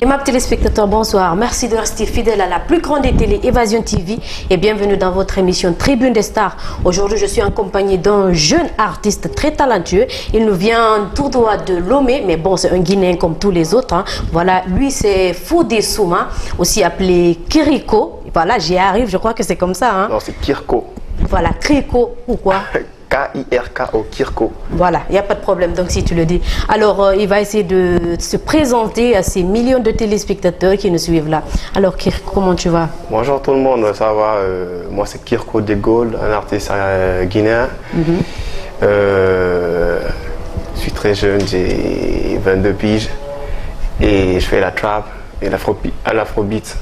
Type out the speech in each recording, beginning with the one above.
Aimable téléspectateurs, bonsoir. Merci de rester fidèle à la plus grande des télé, Évasion TV, et bienvenue dans votre émission Tribune des Stars. Aujourd'hui, je suis en compagnie d'un jeune artiste très talentueux. Il nous vient tout droit de Lomé, mais bon, c'est un Guinéen comme tous les autres. Hein. Voilà, lui, c'est Fodé Souma, aussi appelé Kiriko. Voilà, j'y arrive, je crois que c'est comme ça. Hein. Non, c'est Kirko. Voilà, Kiriko ou quoi? K-I-R-K-O, Kirko. Voilà, il n'y a pas de problème, donc si tu le dis. Alors, il va essayer de se présenter à ces millions de téléspectateurs qui nous suivent là. Alors, Kirko, comment tu vas? Bonjour tout le monde, ça va? Moi, c'est Kirko de Gaulle, un artiste guinéen. Je suis très jeune, j'ai 22 piges et je fais la trap et l'afrobeat.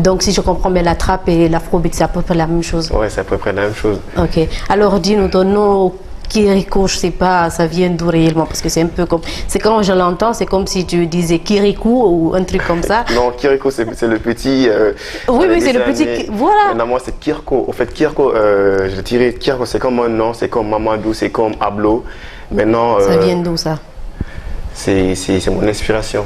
Donc, si je comprends bien, la trappe et l'afrobeat, c'est à peu près la même chose. Oui, c'est à peu près la même chose. Ok. Alors, dis-nous ton nom, Kiriko, je sais pas, ça vient d'où réellement? Parce que c'est un peu comme... C'est quand je l'entends, c'est comme si tu disais Kirikou ou un truc comme ça. Non, Kiriko, c'est le petit... oui, c'est le petit... Voilà. Maintenant, moi, c'est Kirko. En fait, Kirko, je dirais Kirko, c'est comme un nom, c'est comme Mamadou, c'est comme Ablo. Maintenant... ça vient d'où, ça? C'est mon inspiration.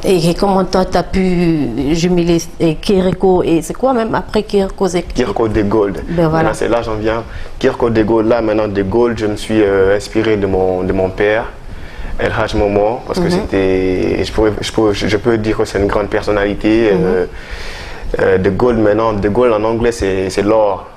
Et comment toi, tu as pu jumeler Kiriko et c'est quoi même après Kiriko? Kirko de Gaulle. Ben voilà. C'est là j'en viens. Kirko de Gaulle, là maintenant de Gaulle, je me suis inspiré de mon père, El Hadj Momo, parce que c'était, je peux dire que c'est une grande personnalité. De Gaulle maintenant, de Gaulle en anglais c'est l'or.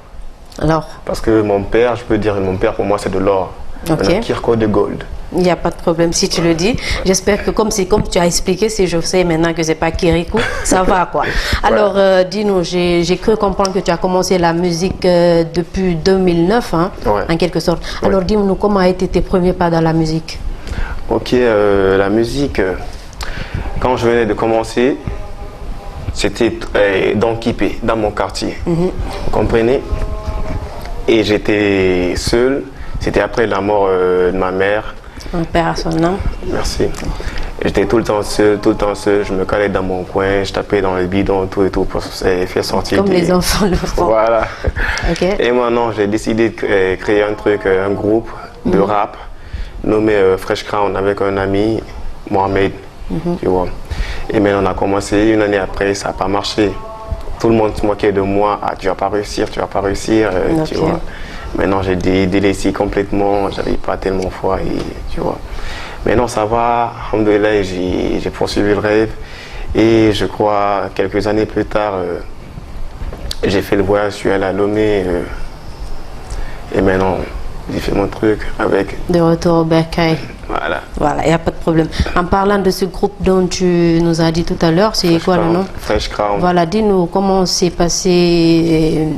Alors? Parce que mon père, je peux dire mon père pour moi c'est de l'or. Ok. Kirko de Gaulle. Il n'y a pas de problème si tu le dis. J'espère que comme tu as expliqué, si je sais maintenant que c'est pas Kirikou, ça va quoi. Alors dis-nous, j'ai cru comprendre que tu as commencé la musique depuis 2009, hein, en quelque sorte. Alors dis-nous, comment a été tes premiers pas dans la musique? Ok, la musique, quand je venais de commencer, c'était dans Kipé, dans mon quartier. Vous comprenez? Et j'étais seul. C'était après la mort de ma mère. Un père à son âme. Merci. J'étais tout le temps seul, je me calais dans mon coin, je tapais dans les bidons, tout et tout pour faire sortir. Comme les enfants le font. Voilà. Okay. Et maintenant, j'ai décidé de créer un truc, un groupe de rap nommé Fresh Crown avec un ami, Mohamed, tu vois. Et maintenant, on a commencé, une année après, ça n'a pas marché. Tout le monde se moquait de moi, ah, tu vas pas réussir, tu vois. Maintenant, j'ai délaissé complètement, j'avais pas tellement foi, et, tu vois. Maintenant, ça va, alhamdoulilah, j'ai poursuivi le rêve. Et je crois, quelques années plus tard, j'ai fait le voyage, je suis allé à Lomé. Et maintenant, j'ai fait mon truc avec... De retour au Bercail. Voilà. Voilà, il n'y a pas de problème. En parlant de ce groupe dont tu nous as dit tout à l'heure, c'est quoi le nom? Fresh Crown. Voilà, dis-nous comment c'est passé,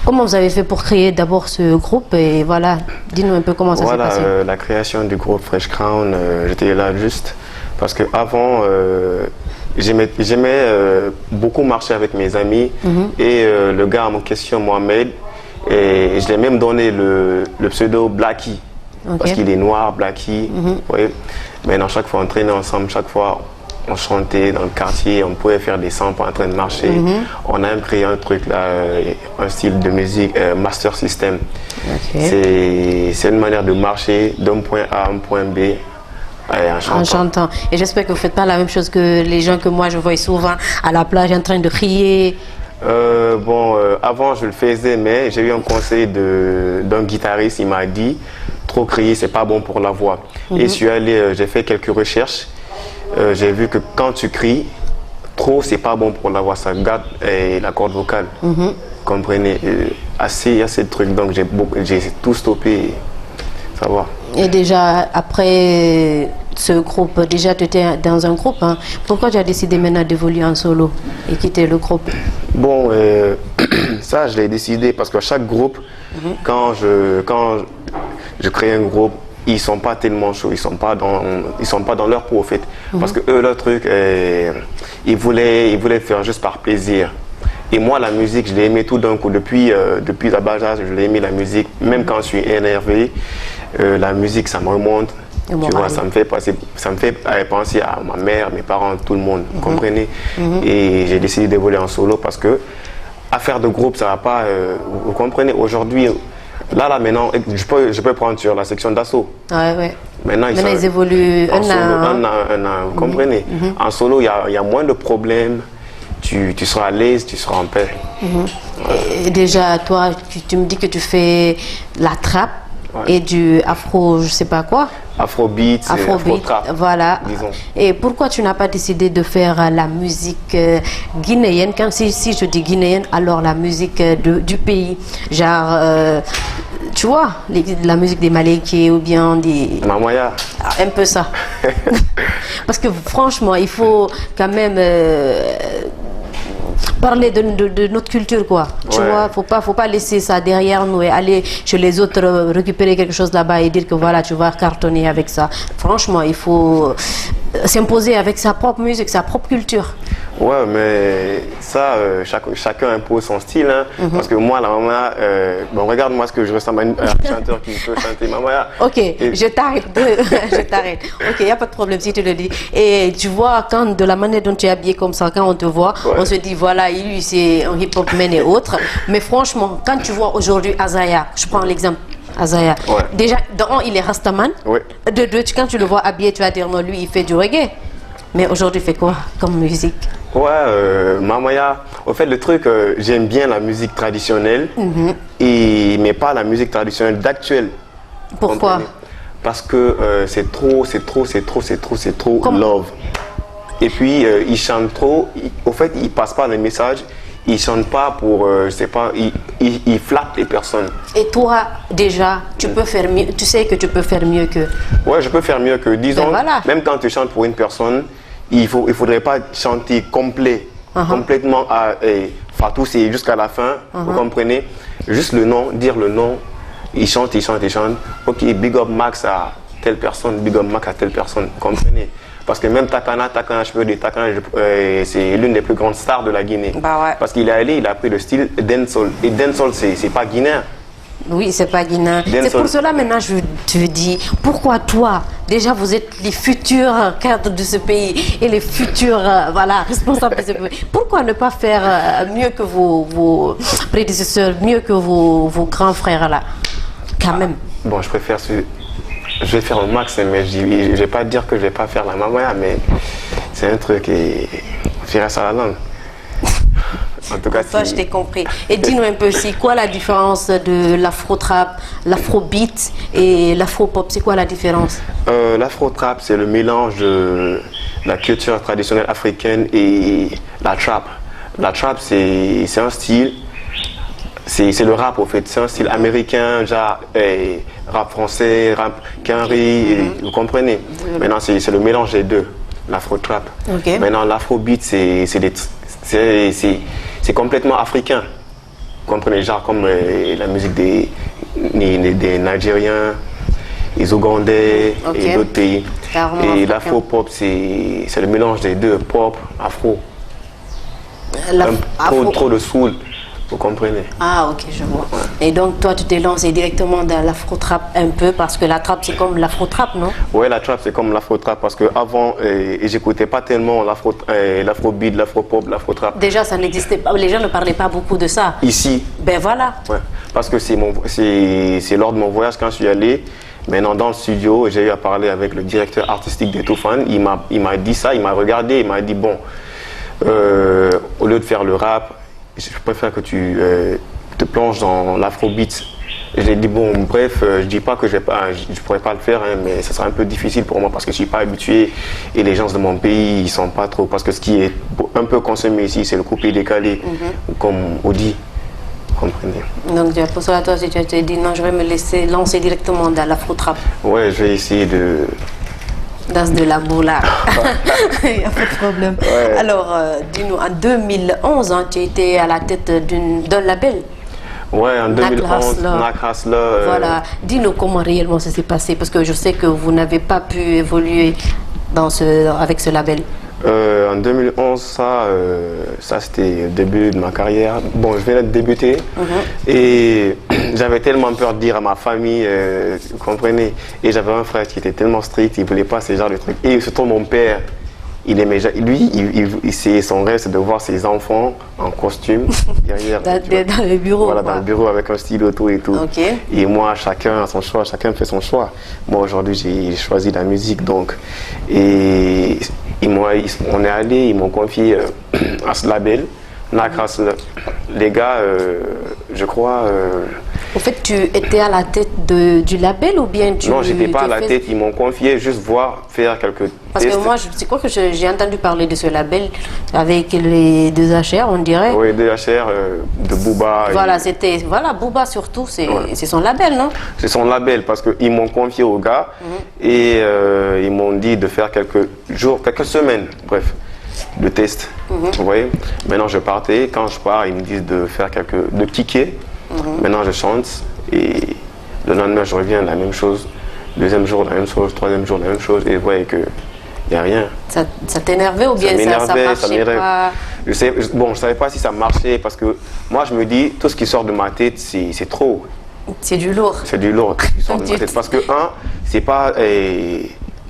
comment vous avez fait pour créer d'abord ce groupe et voilà, dis-nous un peu comment ça s'est passé. Voilà, la création du groupe Fresh Crown, j'étais là juste parce qu'avant, j'aimais beaucoup marcher avec mes amis et le gars en question, Mohamed, et je l'ai même donné le pseudo Blacky. Parce qu'il est noir, Blacky. Oui. Maintenant, chaque fois on traînait ensemble, chaque fois on chantait dans le quartier, on pouvait faire des samples en train de marcher. On a même créé un truc là, un style de musique, Master System. C'est une manière de marcher d'un point A à un point B. En chantant. Et j'espère que vous ne faites pas la même chose que les gens que moi je vois souvent à la plage en train de crier. Avant je le faisais, mais j'ai eu un conseil d'un guitariste, il m'a dit trop crier c'est pas bon pour la voix. Et je suis allé, j'ai fait quelques recherches, j'ai vu que quand tu cries trop c'est pas bon pour la voix, ça garde la corde vocale. Comprenez, assez de trucs, donc j'ai tout stoppé, ça va. Et déjà après ce groupe, déjà tu étais dans un groupe, hein. Pourquoi tu as décidé maintenant d'évoluer en solo et quitter le groupe? Bon, ça je l'ai décidé parce que chaque groupe, quand je crée un groupe, ils sont pas tellement chauds, ils sont pas dans leur peau, au fait. Parce que eux, leur truc, ils voulaient faire juste par plaisir. Et moi, la musique, je l'ai aimé tout d'un coup. Depuis la bas âge, je l'ai aimé la musique. Même quand je suis énervé, la musique, ça me remonte. Tu vois, ça me fait penser à ma mère, mes parents, tout le monde. Vous comprenez? Et j'ai décidé d'évoluer en solo parce que affaire de groupe, ça va pas. Vous comprenez? Aujourd'hui, là, maintenant, je peux prendre sur la section d'assaut. Ouais. Maintenant, ils évoluent en solo, un an. Vous comprenez? En solo, il y a moins de problèmes. Tu seras à l'aise, tu seras en paix. Et déjà, toi, tu me dis que tu fais la trappe et du afro, je sais pas quoi. Afrobeat, afro-trap, voilà. Disons. Et pourquoi tu n'as pas décidé de faire la musique guinéenne? Si je dis guinéenne, alors la musique du pays. Genre, tu vois, la musique des Malékés ou bien des... Mamaya. Un peu ça. Parce que franchement, il faut quand même... parler de notre culture, quoi. Tu vois, faut pas laisser ça derrière nous et aller chez les autres récupérer quelque chose là-bas et dire que voilà, tu vas cartonner avec ça. Franchement, il faut s'imposer avec sa propre musique, sa propre culture. Ouais, mais ça, chacun impose son style. Hein, parce que moi, la Mamaya, bon, regarde-moi ce que je ressemble à un chanteur qui peut chanter Mamaya. Ok, je t'arrête. Je t'arrête. Ok, il n'y a pas de problème si tu le dis. Et tu vois, quand de la manière dont tu es habillé comme ça, quand on te voit, on se dit, voilà, lui, c'est un hip-hop man et autres. Mais franchement, quand tu vois aujourd'hui Azaya, je prends l'exemple. Azaya. Déjà, il est Rastaman. De deux, quand tu le vois habillé, tu vas dire, non, lui, il fait du reggae. Mais aujourd'hui, il fait quoi comme musique? Mamaya, au fait, le truc, j'aime bien la musique traditionnelle, mais pas la musique traditionnelle d'actuelle. Pourquoi? Parce que c'est trop love. Et puis, ils chantent trop, au fait, ils passent pas les messages, ils chantent pas pour, je sais pas, ils flattent les personnes. Et toi, déjà, tu peux faire mieux, tu sais que tu peux faire mieux que... Ouais, je peux faire mieux que, disons, même quand tu chantes pour une personne, il faudrait pas chanter complètement à Fatou, c'est jusqu'à la fin, vous comprenez? Juste le nom, dire le nom, il chante. Ok, big up Max à telle personne, big up Max à telle personne, vous comprenez? Parce que même Takana, je peux dire Takana, c'est l'une des plus grandes stars de la Guinée. Parce qu'il est allé, il a pris le style dancehall. Et dancehall, c'est pas guinéen. Oui, c'est pas guinéen. C'est pour cela maintenant je te dis, pourquoi toi, déjà vous êtes les futurs cadres de ce pays et les futurs responsables de ce pays. Pourquoi ne pas faire mieux que vos prédécesseurs, mieux que vos grands frères là, quand même? Bon, je vais faire au max, mais je vais pas dire que je vais pas faire la mamaya, mais c'est un truc qui reste à la langue. En tout cas, toi, je t'ai compris. Et dis-nous un peu, c'est quoi la différence de l'afro-trap, l'afro-beat et l'afro-pop? C'est quoi la différence? L'afro-trap, c'est le mélange de la culture traditionnelle africaine et la trap. La trap, c'est un style, c'est le rap, au fait. C'est un style américain, genre rap français, rap quinri, vous comprenez? Maintenant, c'est le mélange des deux, l'afro-trap. Maintenant, l'afro-beat, c'est complètement africain. Vous comprenez, genre comme la musique des Nigériens, les Ougandais et d'autres pays. Et l'afro-pop, c'est le mélange des deux, pop, afro. Trop de soul, vous comprenez. Ah, ok, je vois. Et donc, toi, tu t'es lancé directement dans l'afro-trap un peu, parce que la trap, c'est comme l'afro-trap, non? Oui, la trap, c'est comme l'afro-trap, parce qu'avant, j'écoutais pas tellement l'afro-beat, l'afro-pop, l'afro-trap. Déjà, ça n'existait pas, les gens ne parlaient pas beaucoup de ça. Ici. Ben voilà. Ouais, parce que c'est lors de mon voyage, quand je suis allé, maintenant dans le studio, j'ai eu à parler avec le directeur artistique d'Etoufan. Il m'a dit ça, il m'a regardé, il m'a dit, bon, au lieu de faire le rap, je préfère que tu te plonges dans l'afrobeat. J'ai dit, bon, bref, je dis pas que je pourrais pas le faire, hein, mais ça sera un peu difficile pour moi parce que je suis pas habitué et les gens de mon pays, ils sont pas trop. Parce que ce qui est un peu consommé ici, c'est le coupé décalé, comme Audi. Comprenez. Donc, pour cela, toi, si tu t'es dit, non, je vais me laisser lancer directement dans l'afro-trap. Ouais, je vais essayer de... Dans de la boula. Il n'y a pas de problème. Ouais. Alors, dis-nous, en 2011, hein, tu étais à la tête d'un label. Ouais, en 2011, Nak Hustler. Voilà. Dis-nous comment réellement ça s'est passé, parce que je sais que vous n'avez pas pu évoluer avec ce label. En 2011, ça c'était le début de ma carrière. Bon, je venais de débuter et j'avais tellement peur de dire à ma famille, vous comprenez. Et j'avais un frère qui était tellement strict, il ne voulait pas ce genre de trucs. Et surtout mon père, il aimait, lui, son rêve, c'est de voir ses enfants en costume derrière. Dans le bureau. Voilà, dans le bureau avec un stylo, tout et tout. Okay. Et moi, chacun a son choix, chacun fait son choix. Moi, aujourd'hui, j'ai choisi la musique, donc. Et on est allé, ils m'ont confié à ce label, Nakras. Les gars, je crois. Au fait, tu étais à la tête du label ou bien tu... Non, j'étais pas à la tête, ils m'ont confié juste faire quelques Parce tests. que moi, c'est quoi que j'ai entendu parler de ce label avec les deux HR, on dirait. Oui, deux HR de Booba. Voilà, voilà, Booba surtout, c'est son label, non? C'est son label parce qu'ils m'ont confié aux gars et ils m'ont dit de faire quelques jours, quelques semaines, bref, de tests. Vous voyez? Maintenant, je partais. Quand je pars, ils me disent de faire de kicker. Maintenant, je chante et le lendemain, je reviens, la même chose. Deuxième jour, la même chose. Troisième jour, la même chose. Et vous voyez qu'il n'y a rien. Ça t'énervait ou bien ça marchait pas? Je ne savais pas si ça marchait parce que moi, je me dis, tout ce qui sort de ma tête, c'est trop. C'est du lourd. C'est du lourd qui sort de ma tête. Parce que, c'est pas...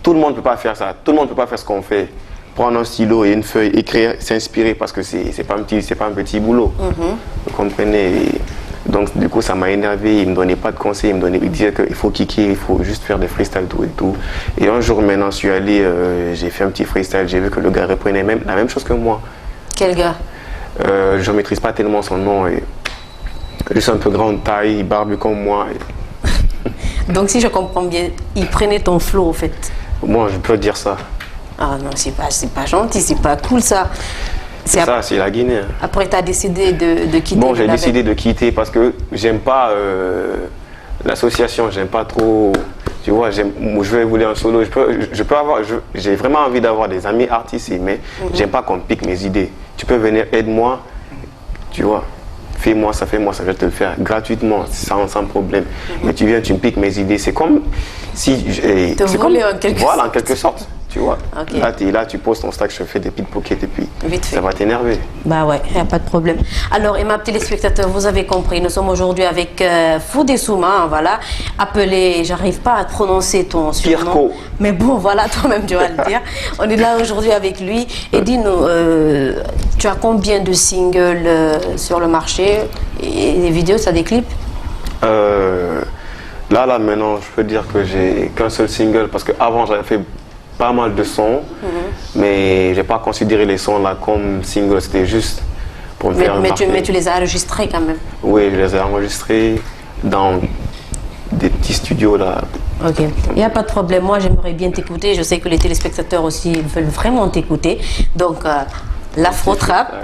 tout le monde ne peut pas faire ça. Tout le monde ne peut pas faire ce qu'on fait. Prendre un stylo et une feuille, écrire, s'inspirer parce que c'est pas un petit boulot. Vous comprenez? Donc du coup ça m'a énervé, il me donnait pas de conseils, il disait qu'il faut kicker, il faut juste faire des freestyles tout et tout. Et un jour maintenant je suis allé, j'ai fait un petit freestyle, j'ai vu que le gars reprenait la même chose que moi. Quel gars? Je maîtrise pas tellement son nom, juste un peu grande taille, barbu comme moi. Donc si je comprends bien, il prenait ton flow au fait. Moi je peux dire ça. Ah non, c'est pas gentil, c'est pas cool ça. C'est la Guinée. Après, tu as décidé de quitter. Bon, j'ai décidé de quitter parce que j'aime pas l'association, j'aime pas trop. Tu vois, je vais voler un solo. J'ai vraiment envie d'avoir des amis artistes, mais j'aime pas qu'on pique mes idées. Tu peux venir, aide-moi, tu vois. Fais-moi ça, je vais te le faire gratuitement, sans problème. Mais tu viens, tu me piques mes idées. C'est comme si. Voilà, en quelque sorte. Tu vois, là tu poses ton stack, je fais des pickpockets et puis ça va t'énerver. Bah ouais, il n'y a pas de problème. Alors, et ma téléspectateur, vous avez compris, nous sommes aujourd'hui avec Fodé Souma, voilà, appelé, j'arrive pas à prononcer ton surnom. Pirko. Mais bon, voilà, toi-même tu vas le dire. On est là aujourd'hui avec lui. Et dis-nous, tu as combien de singles sur le marché et les vidéos, ça des clips? Là, maintenant, je peux dire que j'ai qu'un seul single parce qu'avant j'avais fait pas mal de sons, mais j'ai pas considéré les sons là comme single, c'était juste pour me faire remarquer. Mais tu les as enregistrés quand même? Oui, je les ai enregistrés dans des petits studios là. Ok, il n'y a pas de problème, moi j'aimerais bien t'écouter, je sais que les téléspectateurs aussi veulent vraiment t'écouter, donc l'afro-trap,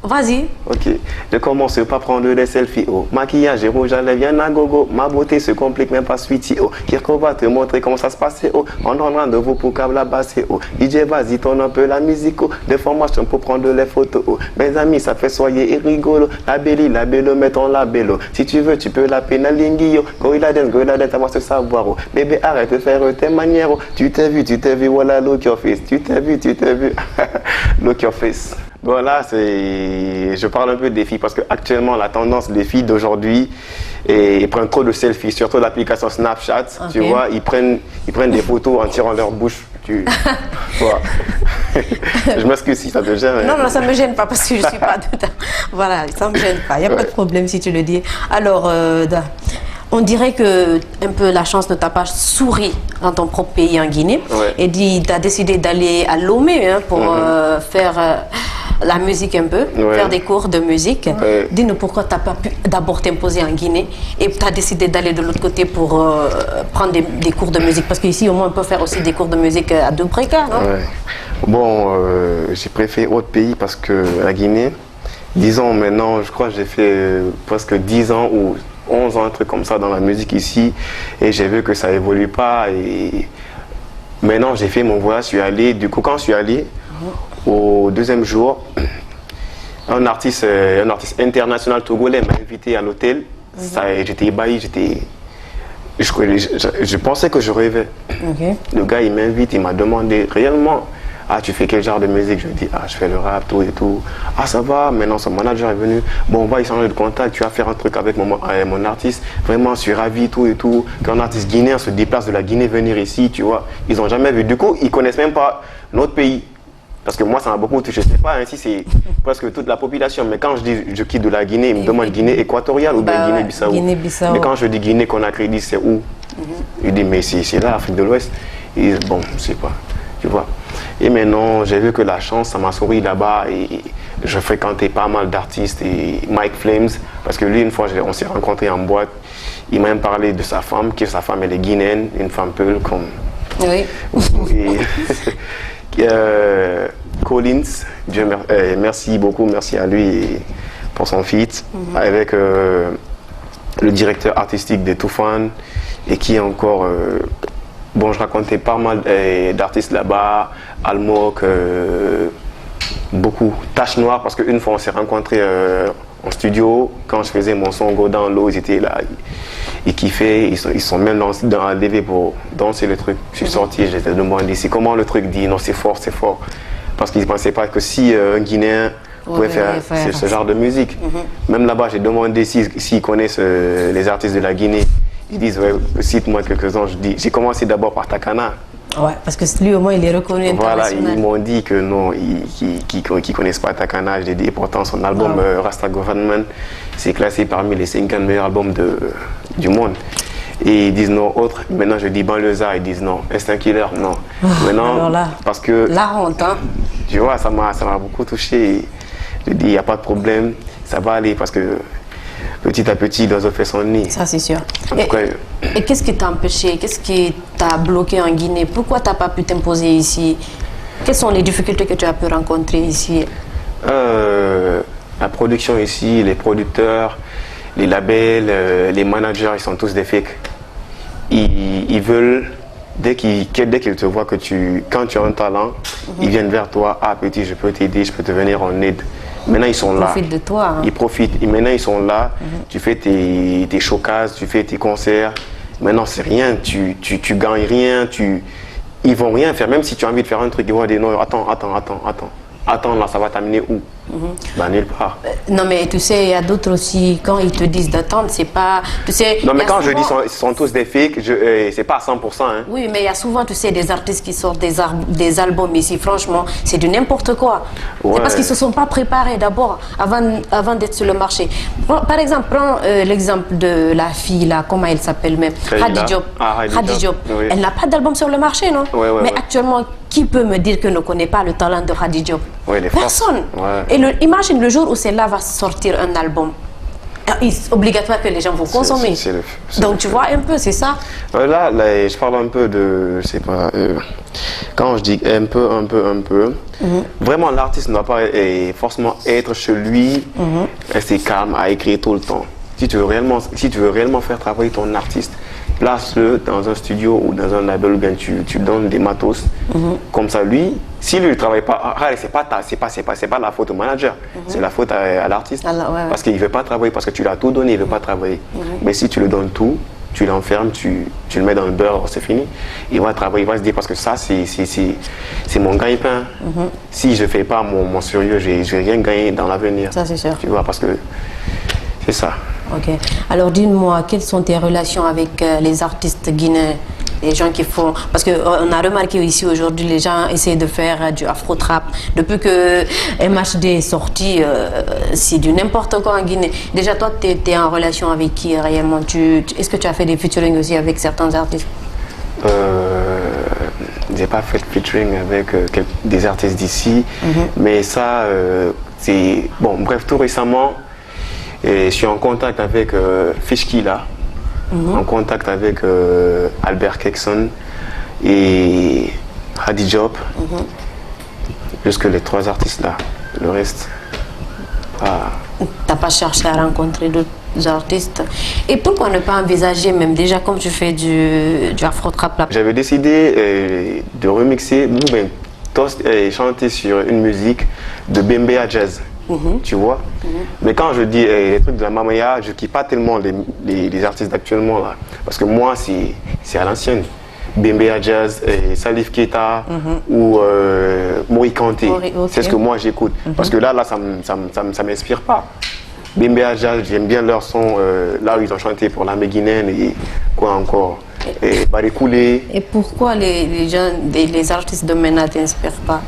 vas-y. Ok, je commence par prendre des selfies, oh. Maquillage et rouge à lèvres, y'en a gogo. Ma beauté se complique même pas sweetie, oh. Kirko va te montrer comment ça se passe, oh. On en rendez-vous pour câble la basse, oh. DJ vas-y, tourne un peu la musique, oh. Des formations pour prendre les photos, oh. Mes amis, ça fait soyer et rigolo. La bello, mettons la bello. Si tu veux, tu peux la pénalingue, oh. Gorilla dance, ça va se savoir, oh. Bébé, arrête de faire tes manières, oh. Tu t'es vu, voilà, look your face. Tu t'es vu. Look your face. Voilà, je parle un peu des filles parce qu'actuellement, la tendance des filles d'aujourd'hui, ils prennent trop de selfies, surtout l'application Snapchat, tu vois, ils prennent des photos en tirant leur bouche. Je m'excuse si ça te gêne. Non, ça ne me gêne pas parce que je ne suis pas dedans. Voilà, ça ne me gêne pas, il n'y a pas de problème si tu le dis. Alors, on dirait que un peu la chance ne t'a pas souri dans ton propre pays en Guinée. Et tu as décidé d'aller à Lomé pour faire la musique un peu, faire des cours de musique. Dis-nous pourquoi tu n'as pas pu d'abord t'imposer en Guinée et tu as décidé d'aller de l'autre côté pour prendre des cours de musique. Parce qu'ici, au moins, on peut faire aussi des cours de musique à Dobreka, non? Bon, j'ai préféré autre pays parce que la Guinée, 10 ans maintenant, je crois que j'ai fait presque 10 ans ou 11 ans, un truc comme ça dans la musique ici, et j'ai vu que ça évolue pas. Et maintenant, j'ai fait mon voyage, je suis allé. Du coup, quand je suis allé, au deuxième jour, un artiste international togolais m'a invité à l'hôtel. J'étais ébahi, je pensais que je rêvais. Le gars, il m'invite, il m'a demandé réellement Ah, tu fais quel genre de musique? Je dis, ah, je fais le rap, tout et tout. Ah, ça va, maintenant son manager est venu. Bon, on va échanger de contact, tu vas faire un truc avec mon artiste. Vraiment, je suis ravi, tout et tout. Qu'un artiste guinéen se déplace de la Guinée venir ici, tu vois. Ils n'ont jamais vu. Du coup, ils connaissent même pas notre pays. Parce que moi, ça m'a beaucoup touché. Je ne sais pas si c'est presque toute la population, mais quand je dis je quitte de la Guinée, ils me demandent Guinée équatoriale ou bien Guinée-Bissau. Guinée-Bissau. Mais quand je dis Guinée Conakry, ils disent c'est où? Ils disent mais c'est là, Afrique de l'Ouest. Ils disent bon, je ne sais pas, tu vois. Et maintenant, j'ai vu que la chance, ça m'a souri là-bas et je fréquentais pas mal d'artistes et Mike Flames, parce que lui, une fois, on s'est rencontrés en boîte. Il m'a même parlé de sa femme, que sa femme elle est guinéenne, une femme peul comme. Oui. Collins, merci beaucoup, merci à lui pour son feat avec le directeur artistique de Toufan et qui est encore, bon je racontais pas mal d'artistes là-bas, Almok, beaucoup, Tache Noire parce qu'une fois on s'est rencontrés en studio, quand je faisais mon son Go dans l'eau, ils étaient là, ils kiffaient, ils sont même dans un levé pour danser le truc. Je suis sorti, j'étais demandé ici comment le truc dit, non c'est fort, parce qu'ils ne pensaient pas que si un Guinéen pouvait faire ce genre de musique. Même là-bas, j'ai demandé s'ils connaissent les artistes de la Guinée. Ils disent, ouais, cite-moi quelques-uns. J'ai commencé d'abord par Takana. Ouais, parce que lui au moins il est reconnu international. Voilà, ils m'ont dit que non, qu'ils ne connaissent pas Takana. J'ai dit, pourtant son album Rasta Government, c'est classé parmi les 50 meilleurs albums du monde. Et ils disent non, autre. Maintenant je dis Banlieusard, ils disent non. Instinct Killer, non. Maintenant, là, parce que. La honte, hein. Tu vois, ça m'a beaucoup touché. Je dis, il n'y a pas de problème, ça va aller parce que petit à petit, l'oiseau fait son nid. Ça, c'est sûr. Et qu'est-ce qui t'a empêché? Qu'est-ce qui t'a bloqué en Guinée? Pourquoi tu n'as pas pu t'imposer ici? Quelles sont les difficultés que tu as pu rencontrer ici? La production ici, les producteurs, les labels, les managers, ils sont tous des fakes. Ils veulent, dès qu'ils te voient que quand tu as un talent, ils viennent vers toi. Ah petit, je peux t'aider, je peux te venir en aide. Maintenant ils sont là. Ils profitent de toi. Hein. Ils profitent. Et maintenant ils sont là. Tu fais tes showcases, tu fais tes concerts. Maintenant c'est rien. Tu gagnes rien. Ils vont rien faire. Même si tu as envie de faire un truc, ils vont dire non, attends. Attends, là, ça va t'amener où? Ben, nulle part. Non, mais tu sais, il y a d'autres aussi, quand ils te disent d'attendre, c'est pas. Tu sais, non, mais quand je dis ils sont tous des fakes, c'est pas à 100%. Hein. Oui, mais il y a souvent, tu sais, des artistes qui sortent des albums ici, franchement, c'est du n'importe quoi. Ouais. C'est parce qu'ils ne se sont pas préparés d'abord avant d'être sur le marché. Par exemple, prends l'exemple de la fille, là, comment elle s'appelle même? Hadi Diop. Hadi Diop. Oui. Elle n'a pas d'album sur le marché, non? Mais actuellement, qui peut me dire que ne connaît pas le talent de Hadi Diop? Personne. Et imagine le jour où celle-là va sortir un album. C'est obligatoire que les gens vont consommer. Donc tu vois un peu, c'est ça? Là, je parle un peu de, je sais pas, quand je dis un peu, vraiment l'artiste ne doit pas forcément être chez lui, rester calme, à écrire tout le temps. Si tu veux réellement faire travailler ton artiste, place-le dans un studio ou dans un label où tu donnes des matos. Comme ça, lui, si lui ne travaille pas, c'est pas la faute au manager, c'est la faute à l'artiste. Parce qu'il ne veut pas travailler, parce que tu l'as tout donné, il ne veut pas travailler. Mais si tu lui donnes tout, tu l'enfermes, tu le mets dans le beurre, c'est fini. Il va travailler, il va se dire, parce que ça, c'est mon gagne-pain. Si je ne fais pas mon sérieux, je ne vais rien gagner dans l'avenir. Ça, c'est sûr. Tu vois, parce que c'est ça. Ok. Alors dis-moi, quelles sont tes relations avec les artistes guinéens, les gens qui font... Parce qu'on a remarqué ici aujourd'hui, les gens essaient de faire du afro-trap. Depuis que MHD est sorti, c'est du n'importe quoi en Guinée. Déjà, toi, tu es en relation avec qui réellement? Est-ce que tu as fait des featuring aussi avec certains artistes? J'ai pas fait de featuring avec des artistes d'ici, mais ça, c'est... Bon, bref, tout récemment... Et je suis en contact avec Fishki là, en contact avec Albert Kekson et Hadi Diop, jusque les 3 artistes là, le reste. T'as pas cherché à rencontrer d'autres artistes? Et pourquoi ne pas envisager, même déjà comme tu fais du afro-trap là? J'avais décidé de remixer, chanter sur une musique de Bembea Jazz. Tu vois, mais quand je dis les trucs de la Mamaya, je ne kiffe pas tellement les artistes d'actuellement là, parce que moi c'est à l'ancienne. Bembe Jazz, et Salif Keita ou Mori Kanté. C'est ce que moi j'écoute. Parce que là ça m'inspire pas. Bembe Jazz, j'aime bien leur son, là où ils ont chanté pour la Guinéenne et quoi encore. Et Barikoulé. Et pourquoi les gens, les artistes de maintenant t'inspirent pas?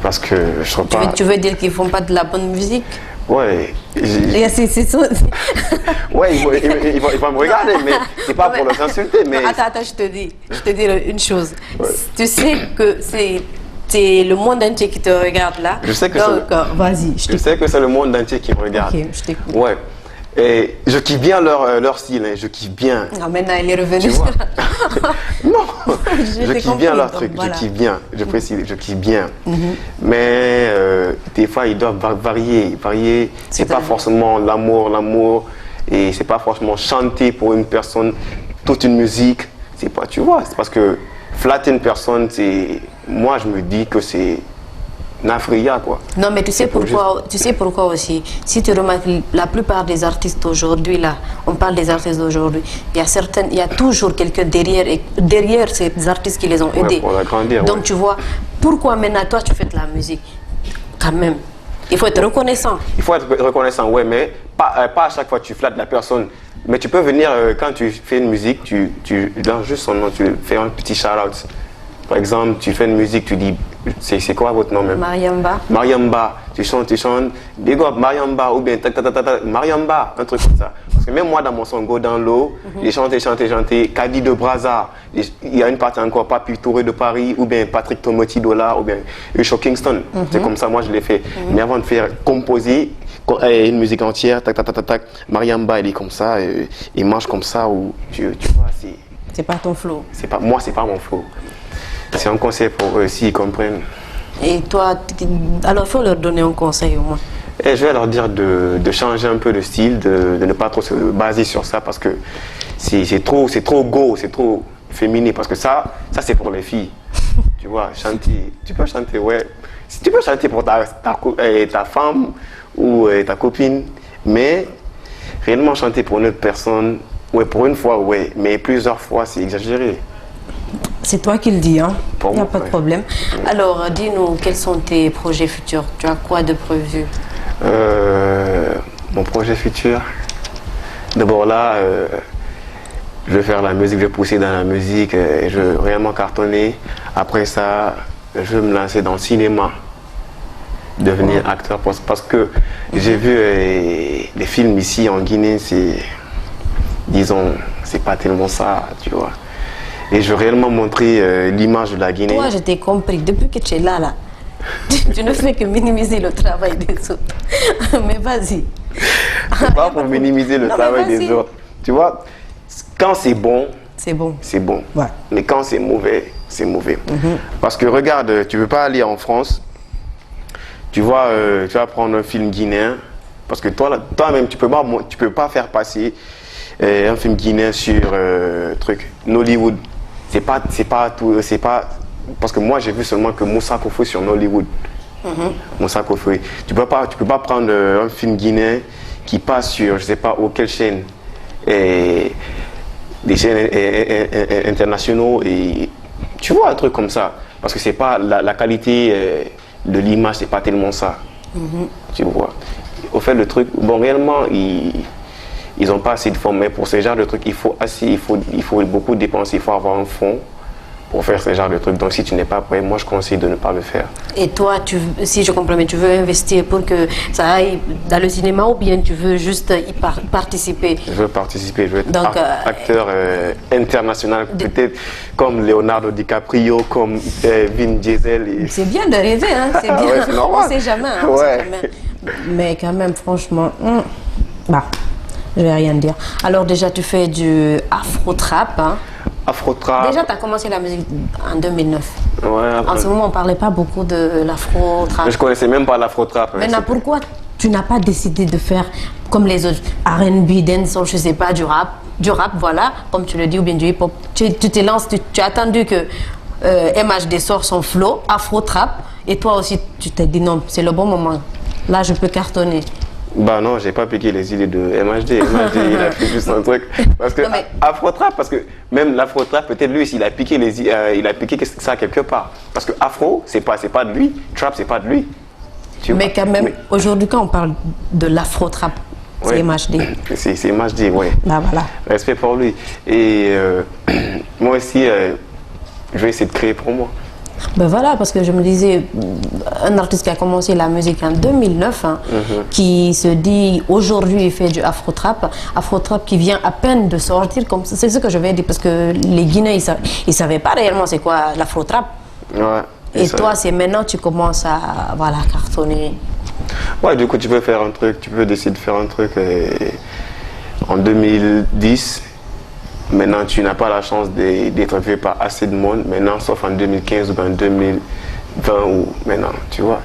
Parce que je trouve pas... Tu veux dire qu'ils font pas de la bonne musique? Ouais. Ouais, ils vont me regarder, mais c'est pas pour les insulter. Mais... Attends, je te dis une chose. Ouais. Tu sais que c'est le monde entier qui te regarde là. Je sais que vas-y. Je sais que c'est le monde entier qui me regarde. Ok, je t'écoute. Ouais. Et je kiffe bien leur style, hein. Je kiffe bien. Ah, maintenant, il est revenu. Non, je kiffe bien leur truc, voilà. Je kiffe bien, je précise, je kiffe bien. Mais des fois, ils doivent varier. C'est pas forcément l'amour, et c'est pas forcément chanter pour une personne toute une musique. C'est pas, tu vois, c'est parce que flatter une personne, c'est, moi, je me dis que c'est Nafria, quoi. Non, mais tu sais pourquoi aussi. Si tu remarques, la plupart des artistes aujourd'hui, là, on parle des artistes d'aujourd'hui, il y a toujours quelqu'un derrière ces artistes qui les ont aidés. Pour l'agrandir, donc tu vois, pourquoi maintenant toi tu fais de la musique? Quand même, il faut être reconnaissant. Il faut être reconnaissant, ouais, mais pas à chaque fois tu flattes la personne. Mais tu peux venir, quand tu fais une musique, tu lances juste son nom, tu fais un petit shout-out. Par exemple, tu fais une musique, tu dis, c'est quoi votre nom même? Mariamba. Mariamba, tu chantes, big up Mariamba, ou bien Mariamba, un truc comme ça. Parce que même moi, dans mon son Go dans l'eau, j'ai chanté, Kadi de Brazza, il y a une partie encore, Papi Touré de Paris, ou bien Patrick Tomoti Dola, ou bien Usho Kingston. C'est comme ça, moi je l'ai fait. Mais avant de faire composer une musique entière, Mariamba, il est comme ça, il marche comme ça, ou tu vois, c'est pas ton flow. Moi, c'est pas mon flow. C'est un conseil pour eux, s'ils comprennent. Et toi, alors il faut leur donner un conseil au moins. Et je vais leur dire de changer un peu de style, de ne pas trop se baser sur ça parce que c'est trop go, c'est trop féminin. Parce que ça c'est pour les filles. Tu vois, chanter, tu peux chanter, ouais. Tu peux chanter pour ta femme ou ta copine, mais réellement chanter pour une autre personne, ouais, pour une fois, ouais, mais plusieurs fois, c'est exagéré. C'est toi qui le dis, hein? Il n'y a pas de problème. Alors, dis-nous, quels sont tes projets futurs? Tu as quoi de prévu? Mon projet futur? D'abord là, je vais faire la musique, je vais pousser dans la musique, je vais réellement cartonner. Après ça, je vais me lancer dans le cinéma, devenir acteur. Parce que j'ai vu des films ici en Guinée, disons, c'est pas tellement ça, tu vois. Et je veux réellement montrer l'image de la Guinée. Toi, je t'ai compris. Depuis que tu es là, tu ne fais que minimiser le travail des autres. Mais vas-y. C'est pas pour minimiser le travail des autres. Tu vois, quand c'est bon, c'est bon. C'est bon. Ouais. Mais quand c'est mauvais, c'est mauvais. Parce que regarde, tu ne veux pas aller en France, tu vas prendre un film guinéen, parce que toi-même, tu peux pas faire passer un film guinéen sur Nollywood. C'est pas parce que moi j'ai vu seulement que Moussa Kofoué sur Nollywood. Moussa Kofoué. Tu peux pas prendre un film guinéen qui passe sur je sais pas quelle chaîne, des chaînes internationaux, et tu vois un truc comme ça, parce que c'est pas la qualité de l'image, c'est pas tellement ça. Tu vois. Au fait, le truc, bon, réellement ils n'ont pas assez de fonds, mais pour ce genre de trucs, il faut beaucoup dépenser, il faut avoir un fonds pour faire ce genre de trucs. Donc si tu n'es pas prêt, moi je conseille de ne pas le faire. Et toi, si je comprends bien, tu veux investir pour que ça aille dans le cinéma, ou bien tu veux juste y participer? Je veux participer, je veux être acteur international, peut-être comme Leonardo DiCaprio, comme Vin Diesel. C'est bien de rêver, hein? C'est bien. Ouais, c'est normal. On ne sait jamais. Hein? Ouais. Sait jamais. Mais quand même, franchement, je vais rien dire. Alors déjà, tu fais du afro-trap, hein? Afro-trap. Déjà, tu as commencé la musique en 2009. Ouais. En ce moment, on ne parlait pas beaucoup de l'afro-trap. Je ne connaissais même pas l'afro-trap. Maintenant, pourquoi tu n'as pas décidé de faire comme les autres, R&B, dancehall, je ne sais pas, du rap, voilà, comme tu le dis, ou bien du hip-hop? Tu te lances, tu as attendu que MHD sort son flow, afro-trap, et toi aussi, tu t'es dit non, c'est le bon moment. Là, je peux cartonner. Bah non, j'ai pas piqué les idées de MHD. MHD, il a fait juste un truc. Parce que Afro-Trap, parce que même l'Afro-Trap, peut-être lui, il a piqué il a piqué ça quelque part. Parce que Afro, c'est pas de lui. Trap, c'est pas de lui. Mais quand même, aujourd'hui, quand on parle de l'Afro-Trap, c'est MHD. C'est MHD, oui. Bah voilà. Respect pour lui. Et moi aussi, je vais essayer de créer pour moi. Ben voilà, parce que je me disais, un artiste qui a commencé la musique en 2009, hein, qui se dit aujourd'hui il fait du Afro-Trap qui vient à peine de sortir, c'est ce que je vais dire, parce que les Guinéens, ils savaient pas réellement c'est quoi l'Afro-Trap. Ouais, et toi, c'est maintenant tu commences à voilà, cartonner. Ouais, du coup, tu peux faire un truc, tu peux décider de faire un truc en 2010. Maintenant, tu n'as pas la chance d'être vu par assez de monde, maintenant, sauf en 2015 ou en 2020 ou maintenant, tu vois.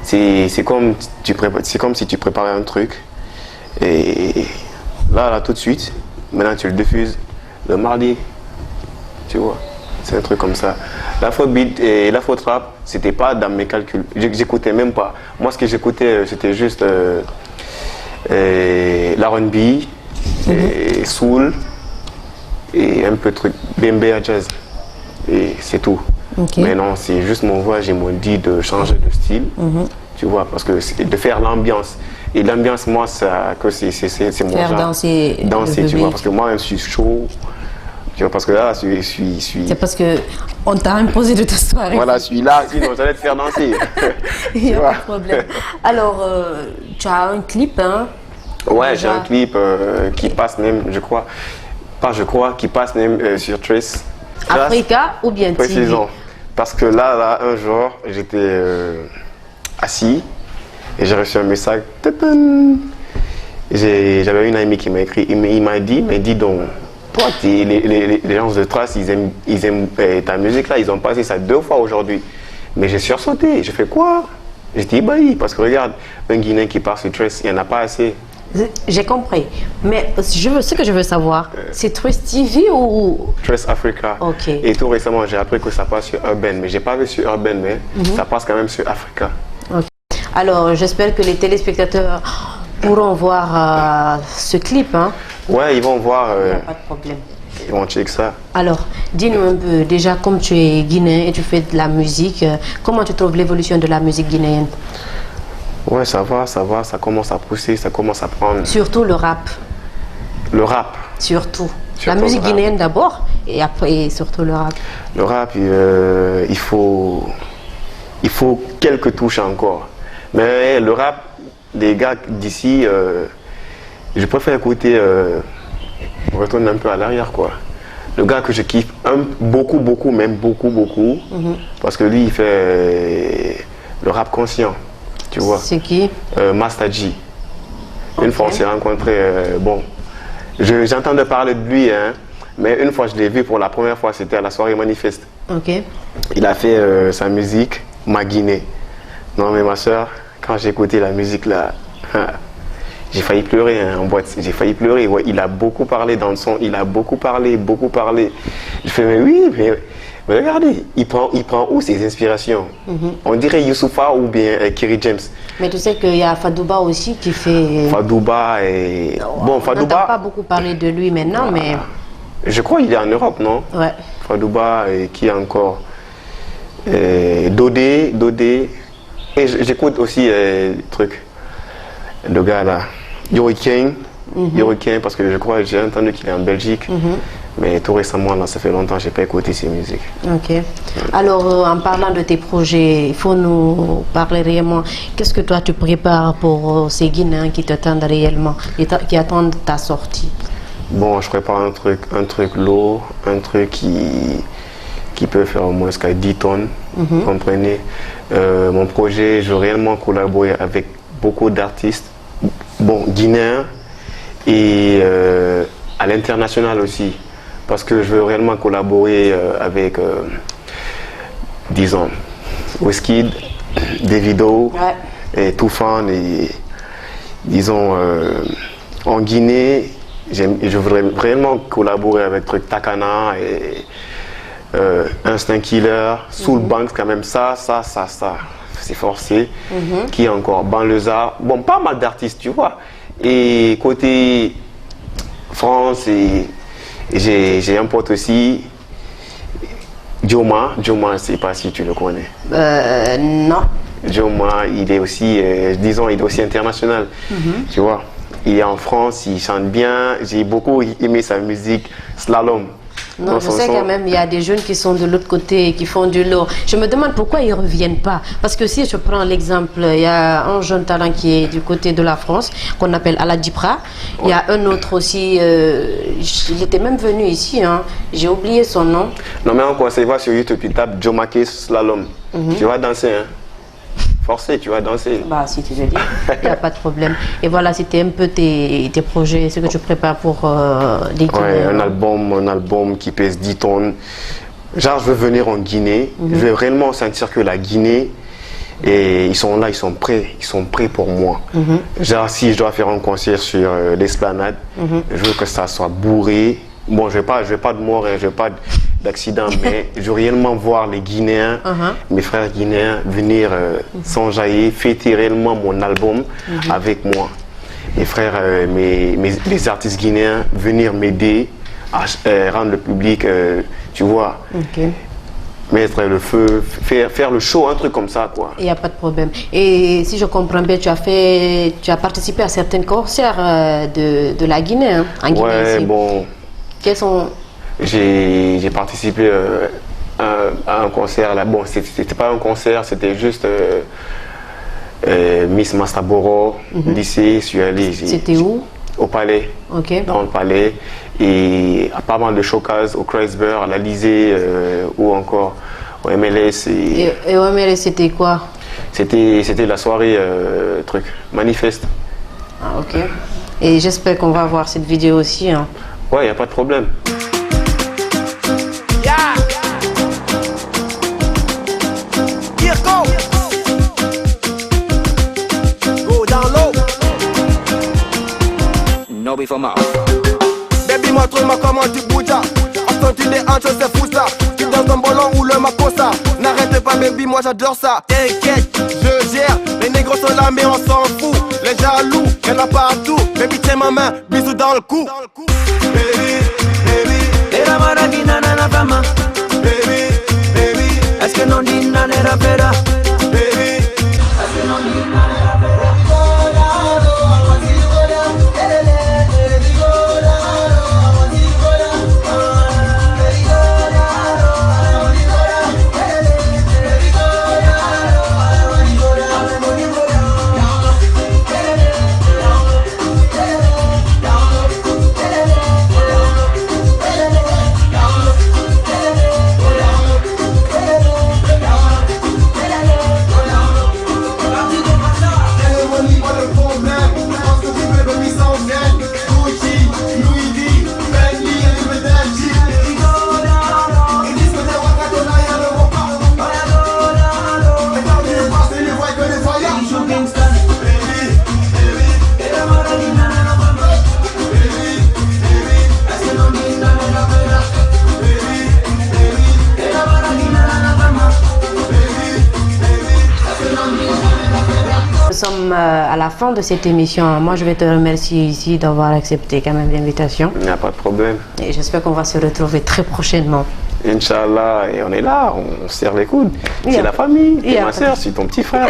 C'est comme si tu préparais un truc et là, tout de suite, maintenant, tu le diffuses le mardi, tu vois. C'est un truc comme ça. L'afrobeat et l'afro-trap, c'était pas dans mes calculs. J'écoutais même pas. Moi, ce que j'écoutais, c'était juste l'R&B, et soul, et un peu de truc bembe jazz. Et c'est tout. Mais non, c'est juste mon voix, ils m'ont dit de changer de style. Tu vois, parce que c'est de faire l'ambiance. Et l'ambiance, moi, c'est mon genre. Danser, tu vois, parce que moi, je suis chaud. Tu vois, parce que là, je suis... C'est parce qu'on t'a imposé de t'asseoir. Voilà, je suis là, sinon j'allais te faire danser. Il n'y a pas de problème. Alors, tu as un clip, hein? Ouais, j'ai un clip qui passe même, qui passe même sur Trace. Africa ou bien TV? Précisons. Parce que là, un jour, j'étais assis et j'ai reçu un message. J'avais une amie qui m'a écrit, il m'a dit donc, toi, les gens de Trace, ils aiment ta musique là, ils ont passé ça 2 fois aujourd'hui. Mais j'ai sursauté, j'ai fait quoi? J'ai dit bah oui, parce que regarde, un Guinéen qui part sur Trace, il n'y en a pas assez. J'ai compris, mais ce que je veux savoir, c'est Trace TV ou... Trace Africa. Ok. Et tout récemment, j'ai appris que ça passe sur Urban, mais j'ai pas vu sur Urban, mais ça passe quand même sur Africa. Ok. Alors, j'espère que les téléspectateurs pourront voir ce clip, hein? Ouais, ils vont voir. Il n'y a pas de problème. Ils vont checker ça. Alors, dis-nous un peu, déjà, comme tu es guinéen et tu fais de la musique, comment tu trouves l'évolution de la musique guinéenne? Ouais, ça va, ça commence à pousser, ça commence à prendre. Surtout le rap. Le rap. Surtout la musique guinéenne d'abord et après surtout le rap. Le rap, il faut quelques touches encore. Mais le rap, des gars d'ici, je préfère écouter, retourner un peu à l'arrière quoi. Le gars que je kiffe beaucoup, même beaucoup, parce que lui il fait le rap conscient. Tu vois. C'est qui? Master G. Une fois on s'est rencontrés, bon, j'entendais parler de lui, hein, mais une fois je l'ai vu pour la première fois, c'était à la soirée Manifeste. Ok. Il a fait sa musique, Ma Guinée. Non mais ma soeur, quand j'ai écouté la musique là, j'ai failli pleurer hein, en boîte, j'ai failli pleurer. Ouais, il a beaucoup parlé dans le son, il a beaucoup parlé. Je fais mais oui, mais regardez, il prend où ses inspirations? On dirait Youssoufa ou bien Kerry James. Mais tu sais qu'il y a Fadouba aussi qui fait... Fadouba et... Bon, Fadouba... On n'entend pas beaucoup parler de lui maintenant, mais... Je crois qu'il est en Europe, non? Ouais. Fadouba et qui encore? Dodé. Et j'écoute aussi des trucs. Le gars là, Yoriken, parce que je crois, j'ai entendu qu'il est en Belgique. Mais tout récemment, là, ça fait longtemps que je n'ai pas écouté ses musiques. Ok. Alors, en parlant de tes projets, il faut nous parler réellement. Qu'est-ce que toi, tu prépares pour ces Guinéens qui t'attendent réellement, qui attendent ta sortie? Bon, je prépare un truc lourd, un truc qui peut faire au moins jusqu'à 10 tonnes, vous comprenez. Mon projet, je veux réellement collaborer avec beaucoup d'artistes, bon, guinéens et à l'international aussi. Parce que je veux réellement collaborer avec, disons, Wizkid, Davido, et Toufan. Et, disons, en Guinée, je voudrais réellement collaborer avec Takana et Instinct Killer, Soul Banks, quand même. Ça. c'est forcé. Qui est encore Banlieusard. Bon, pas mal d'artistes, tu vois. Et côté France, j'ai un pote aussi, Joma, je ne sais pas si tu le connais. Non. Joma, il est aussi, disons, il est aussi international, tu vois. Il est en France, il chante bien, j'ai beaucoup aimé sa musique, Slalom. Non, je sais quand même, il y a des jeunes qui sont de l'autre côté et qui font du lourd. Je me demande pourquoi ils ne reviennent pas. Parce que si je prends l'exemple, il y a un jeune talent qui est du côté de la France, qu'on appelle Aladipra. Il y a un autre aussi, il était même venu ici, hein. J'ai oublié son nom. Non mais encore, c'est va sur YouTube, tu tapes Jomake Slalom. Tu vas danser, hein. Forcé, tu vas danser. Bah, si tu le dis, il n'y a pas de problème. Et voilà, c'était un peu tes projets, ce que tu prépares pour les Guinéens. Ouais, un album qui pèse 10 tonnes. Genre, je veux venir en Guinée. Je veux réellement sentir que la Guinée, et ils sont là, ils sont prêts pour moi. Genre, si je dois faire un concert sur l'esplanade, je veux que ça soit bourré. Bon, je vais pas de mort, je vais pas d'accident, mais je veux réellement voir les Guinéens, mes frères guinéens, venir s'enjailler, fêter réellement mon album avec moi. Mes frères, les artistes guinéens, venir m'aider à rendre le public, tu vois, mettre le feu, faire le show, un truc comme ça, quoi. Il n'y a pas de problème. Et si je comprends bien, tu as participé à certains concerts de la Guinée, hein, en Guinée. Ouais, ici. bon. Quels sont... J'ai participé à un concert là. Bon, c'était pas un concert, c'était juste Miss Mastaboro, lycée. Je suis allé. C'était où? Au Palais. Ok. Dans le Palais. Et à pas mal de showcases au Kreuzberg, à l'Alizé ou encore au MLS. Et au MLS, c'était quoi? C'était la soirée truc, manifeste. Ah, ok. Et j'espère qu'on va voir cette vidéo aussi, hein. Ouais, il n'y a pas de problème. Baby, montre-moi comment tu bouges. Quand tu les hanches, c'est fou ça. Tu danses ton ballon ou le makossa. N'arrête pas, baby, moi j'adore ça. T'inquiète, je gère. Les négros sont là, mais on s'en fout. Les jaloux, y'en a partout. Baby, tiens ma main, bisous dans le cou. Baby, baby. Et la maragina na fama. Baby, baby. Est-ce que non dit na ne rapera? Baby. Est-ce que non dit na ne rapera? Nous sommes à la fin de cette émission. Moi, je vais te remercier ici d'avoir accepté quand même l'invitation. Il n'y a pas de problème. Et j'espère qu'on va se retrouver très prochainement. Inch'Allah, et on est là, on serre les coudes. C'est la famille, c'est ma soeur, c'est ton petit frère.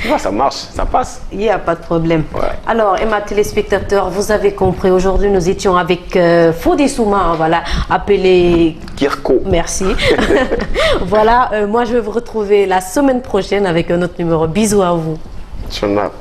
Tu vois, ça marche, ça passe. Il n'y a pas de problème. Ouais. Alors, Emma, téléspectateurs, vous avez compris, aujourd'hui nous étions avec Fodé Souma, voilà, appelé Kirko. Merci. Voilà, moi je vais vous retrouver la semaine prochaine avec un autre numéro. Bisous à vous. Inch'Allah.